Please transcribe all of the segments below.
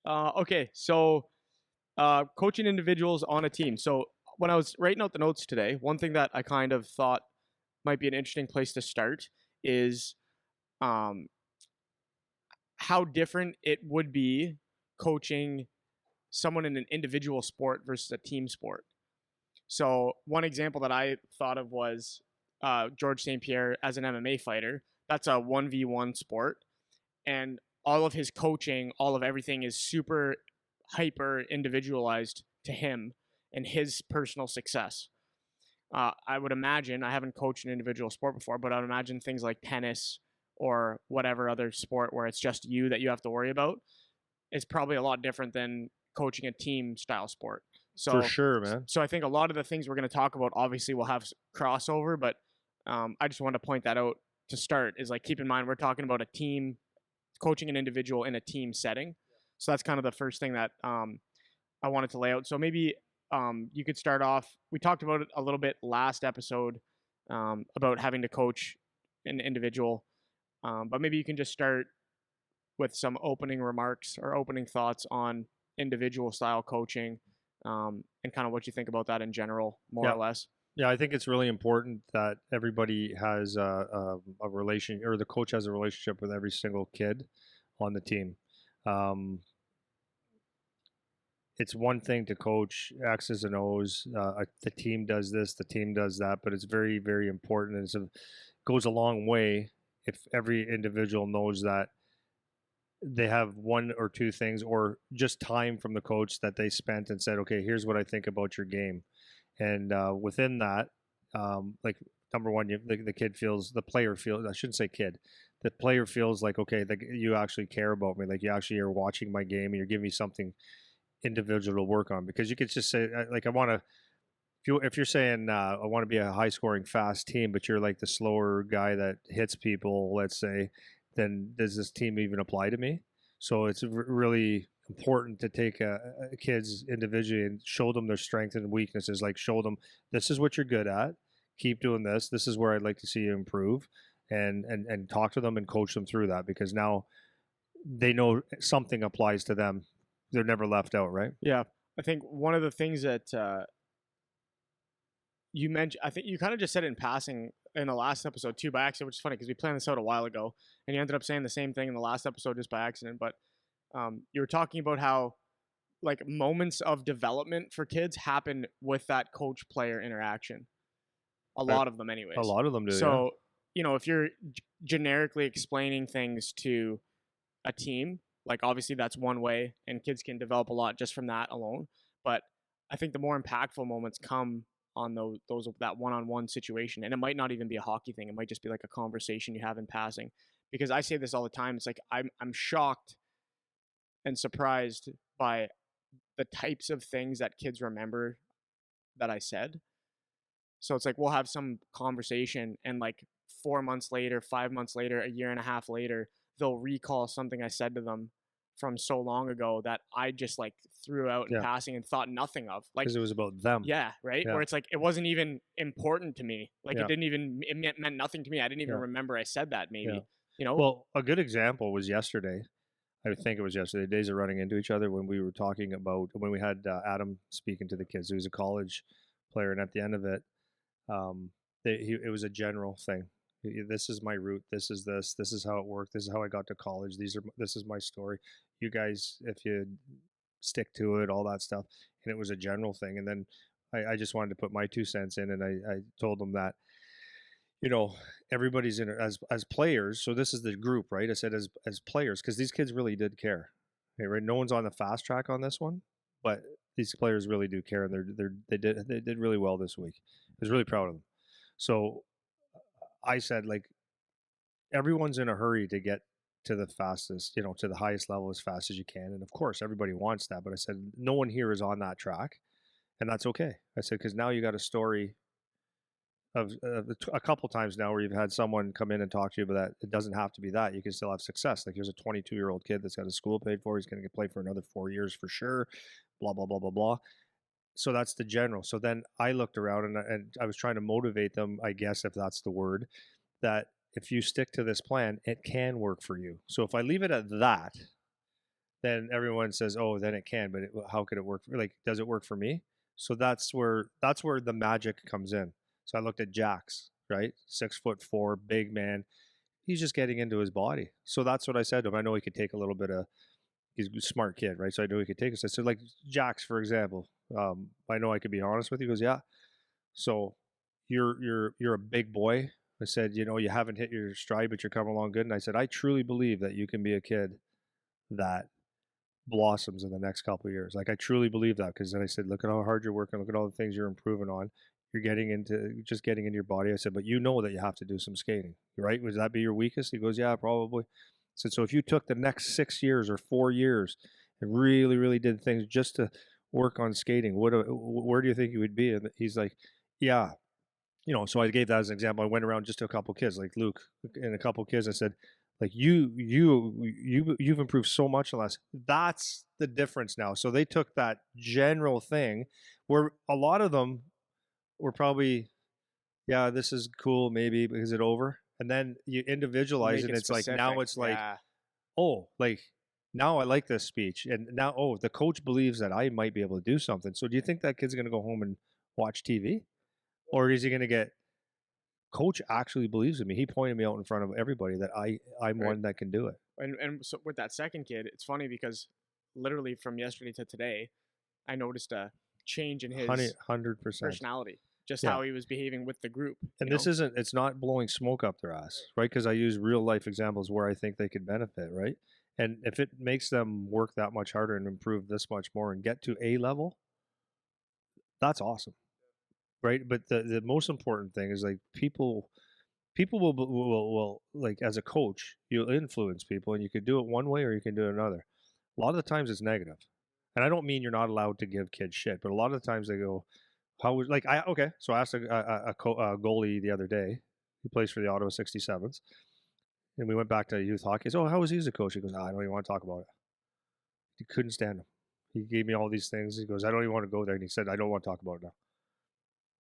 Okay, so coaching individuals on a team. So when I was writing out the notes today, one thing that I kind of thought might be an interesting place to start is um, how different it would be coaching someone in an individual sport versus a team sport. So one example that I thought of was George St. Pierre as an MMA fighter. That's a 1v1 sport. And all of his coaching, all of everything is super hyper individualized to him and his personal success. I would imagine, I haven't coached an individual sport before, but I would imagine things like tennis or whatever other sport where it's just you that you have to worry about is probably a lot different than coaching a team style sport. For So, sure, man. so I think a lot of the things we're going to talk about obviously will have crossover, but I just wanted to point that out to start. Is like keep in mind we're talking about a team coaching an individual in a team setting. So that's kind of the first thing that I wanted to lay out. So maybe you could start off. We talked about it a little bit last episode about having to coach an individual, but maybe you can just start with some opening remarks or opening thoughts on individual style coaching and kind of what you think about that in general, more Yeah. or less. Yeah, I think it's really important that everybody has a relation, or the coach has a relationship with every single kid on the team. Um, it's one thing to coach X's and O's. The team does this, the team does that, but it's very, very important. Goes a long way if every individual knows that they have one or two things, or just time from the coach that they spent and said, okay, here's what I think about your game. And within that, like number one, the kid feels, the player feels, I shouldn't say kid, the player feels like, okay, you actually care about me. Like you actually are watching my game and you're giving me something individual to work on. Because you could just say, like, I want to, if you're saying I want to be a high scoring fast team, but you're like the slower guy that hits people, let's say, then does this team even apply to me? So it's really important to take kids individually and show them their strengths and weaknesses. Like show them this is what you're good at. Keep doing this. This is where I'd like to see you improve, and talk to them and coach them through that, because now they know something applies to them. They're never left out, right? Yeah, I think one of the things that you mentioned, I think you kind of just said it in passing in the last episode too by accident, which is funny because we planned this out a while ago, and you ended up saying the same thing in the last episode just by accident. But you were talking about how like moments of development for kids happen with that coach player interaction. A Right. lot of them, A anyways. lot of them do, yeah. So if you're generically explaining things to a team, like obviously that's one way, and kids can develop a lot just from that alone. But I think the more impactful moments come on those that one-on-one situation, and it might not even be a hockey thing. It might just be like a conversation you have in passing. Because I say this all the time. It's like I'm shocked and surprised by the types of things that kids remember that I said. So it's like we'll have some conversation, and like 4 months later, 5 months later, a year and a half later, they'll recall something I said to them from so long ago that I just like threw out in Yeah, passing and thought nothing of. Like, because it was about them. yeah, right. Yeah, Where it's like it wasn't even important to me. Like it yeah, didn't even it meant nothing to me. I didn't even yeah, remember I said that. yeah. Maybe you know. Well, a good example was yesterday. I think it was yesterday. Days are running into each other when we were talking about when we had Adam speaking to the kids. He was a college player, and at the end of it, it was a general thing. This is my route. This is this. This is how it worked. This is how I got to college. This is my story. You guys, if you stick to it, all that stuff. And it was a general thing. And then I just wanted to put my 2 cents in, and I told them that, you know, everybody's in it as players. So this is the group, right? I said as players, because these kids really did care. Okay, right? No one's on the fast track on this one, but these players really do care, and they did really well this week. I was really proud of them. So I said, like, everyone's in a hurry to get to the fastest, to the highest level as fast as you can. And of course, everybody wants that. But I said, no one here is on that track. And that's okay. I said, because now you got a story of a couple times now where you've had someone come in and talk to you about that. It doesn't have to be that. You can still have success. Like, here's a 22-year-old kid that's got his school paid for. He's going to play for another 4 years for sure. Blah, blah, blah, blah, blah. So that's the general. So then I looked around, and I was trying to motivate them, I guess, if that's the word, that if you stick to this plan, it can work for you. So if I leave it at that, then everyone says, "Oh, then it can." But how could it work? Like, does it work for me? So that's where the magic comes in. So I looked at Jax, right? 6'4", big man. He's just getting into his body. So that's what I said to him. I know he could take a little bit of. He's a smart kid, right? So I know he could take us. I said, like Jax, for example. I know I could be honest with you. He goes, yeah. So you're a big boy. I said, you haven't hit your stride, but you're coming along good. And I said, I truly believe that you can be a kid that blossoms in the next couple of years. Like I truly believe that because then I said, look at how hard you're working, look at all the things you're improving on. You're getting into your body. I said, but you know that you have to do some skating, right? Would that be your weakest? He goes, yeah, probably. I said, so if you took the next 6 years or 4 years and really, really did things just to work on skating, where do you think you would be? And he's like, yeah, so I gave that as an example. I went around just to a couple kids, like Luke and a couple kids. I said, like you've improved so much in the last. That's the difference now. So they took that general thing, where a lot of them were probably, yeah, this is cool, maybe because it over, and then you individualize Make it. it And it's like specific. now it's like, Yeah. oh, like now I like this speech, and now the coach believes that I might be able to do something. So do you think that kid's going to go home and watch TV, or is he going to get coach actually believes in me. He pointed me out in front of everybody that I'm Right. one that can do it. And so with that second kid, it's funny because literally from yesterday to today, I noticed a change in his 100%. personality, just Yeah. how he was behaving with the group. And this isn't, it's not blowing smoke up their ass, right? Because I use real life examples where I think they could benefit, right? And if it makes them work that much harder and improve this much more and get to A level, that's awesome, right? But the most important thing is like people will like as a coach, you'll influence people, and you can do it one way or you can do it another. A lot of the times it's negative, and I don't mean you're not allowed to give kids shit, but a lot of the times they go, "How was like I okay?" So I asked a goalie the other day. He plays for the Ottawa 67s, and we went back to youth hockey. So, how was he as a coach? He goes, I don't even want to talk about it. He couldn't stand him. He gave me all these things. He goes, I don't even want to go there. And he said, I don't want to talk about it now.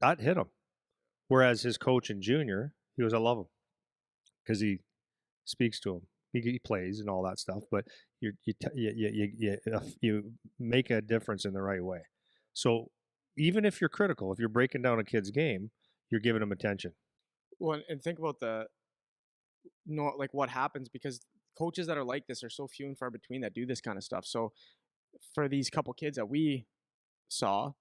That hit him. Whereas his coach in junior, he goes, I love him because he speaks to him. He plays and all that stuff, but you make a difference in the right way. So even if you're critical, if you're breaking down a kid's game, you're giving them attention. Well, and think about the no, like what happens because coaches that are like this are so few and far between that do this kind of stuff. So for these couple kids that we saw,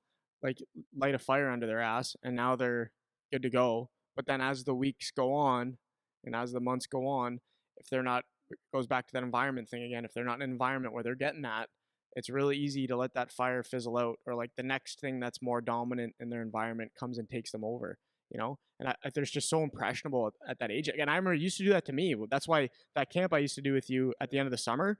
like light a fire under their ass, and now they're good to go. But then as the weeks go on, and as the months go on, if they're not, it goes back to that environment thing again. If they're not in an environment where they're getting that, it's really easy to let that fire fizzle out, or like the next thing that's more dominant in their environment comes and takes them over. And they're just so impressionable at that age. And I remember it used to do that to me. That's why that camp I used to do with you at the end of the summer,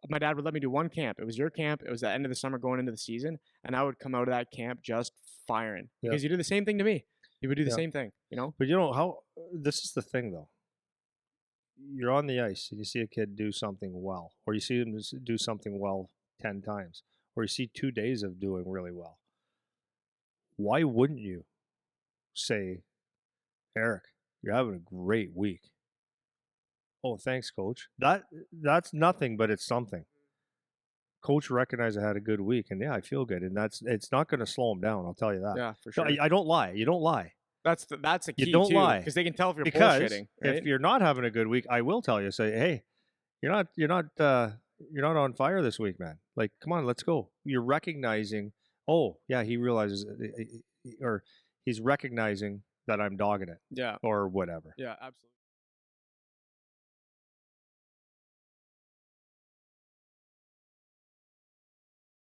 my dad would let me do one camp. It was your camp. It was the end of the summer going into the season. And I would come out of that camp just firing Yeah. because you do the same thing to me. You would do the Yeah. same thing. But how this is the thing though. You're on the ice and you see a kid do something well, or you see him do something well 10 times, or you see 2 days of doing really well. Why wouldn't you say, Eric, you're having a great week? Oh, thanks, coach. That's nothing, but it's something. Coach recognized I had a good week, and yeah, I feel good, and it's not going to slow him down. I'll tell you that. Yeah, for No, sure. I don't lie. You don't lie. That's a You key don't too, lie because they can tell if you're because bullshitting. Right? if you're not having a good week, I will tell you. Say, hey, you're not on fire this week, man. Like, come on, let's go. You're recognizing. Oh, yeah, he realizes, or he's recognizing that I'm dogging it, Yeah, or whatever. yeah, absolutely.